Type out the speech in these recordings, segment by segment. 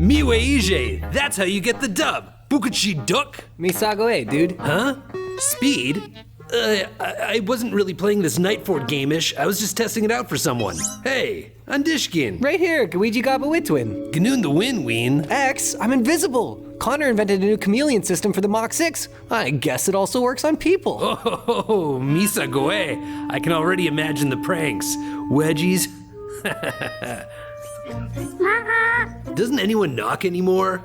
Miigwech, that's how you get the dub. Gichi-miigwech. Misago, dude. Huh? Speed? I wasn't really playing this Nightfort game-ish. I was just testing it out for someone. Hey, Andishkin. Right here, Gichi-miigwech. Ganoon the win, ween. X, I'm invisible. Connor invented a new chameleon system for the Mach 6. I guess it also works on people. Oh, Misago. I can already imagine the pranks. Wedgies. Doesn't anyone knock anymore?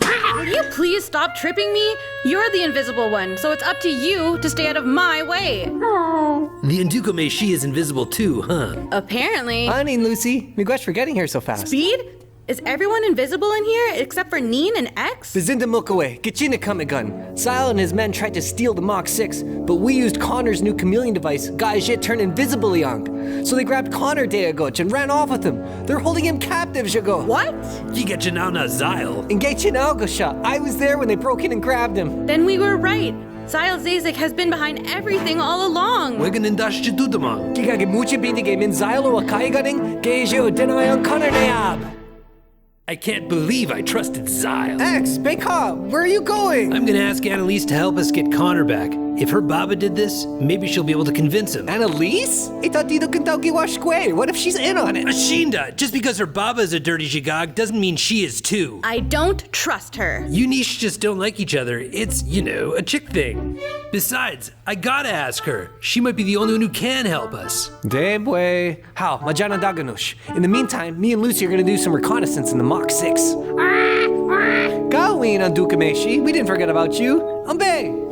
Will you please stop tripping me? You're the invisible one, so it's up to you to stay out of my way. The Gaa-aanike-bimibizonikewaad is invisible too, huh? Apparently. Honey, Lucy. Miigwech for getting here so fast. Speed? Is everyone invisible in here except for Neen and X? Bizinda-milkawe, Gichi-miigwech. Sile and his men tried to steal the Mach 6, but we used Connor's new chameleon device, Gaa-aanike turned invisible Yank. So they grabbed Connor Gaa-aanike and ran off with him. They're holding him captive, Jago. What? Gichi-miigwech Zyle. In Gichi-miigwech, I was there when they broke in and grabbed him. Then we were right. Zyle Zazek has been behind everything all along. Weganindashchitudamang. Gigagimuchi bindige min Zilo akaiganing, Gejo dinayon Connor Nayab. I can't believe I trusted Zyle. X, Beka, where are you going? I'm gonna ask Annalise to help us get Connor back. If her Baba did this, maybe she'll be able to convince him. Annalise? What if she's in on it? Ashinda, just because her Baba is a dirty Jigog doesn't mean she is too. I don't trust her. You niche just don't like each other. It's, a chick thing. Besides, I gotta ask her. She might be the only one who can help us. Debwe. How? Majana Daganush. In the meantime, me and Lucy are gonna do some reconnaissance in the Mach 6. Gawin on Dukameshi. We didn't forget about you. Ambe!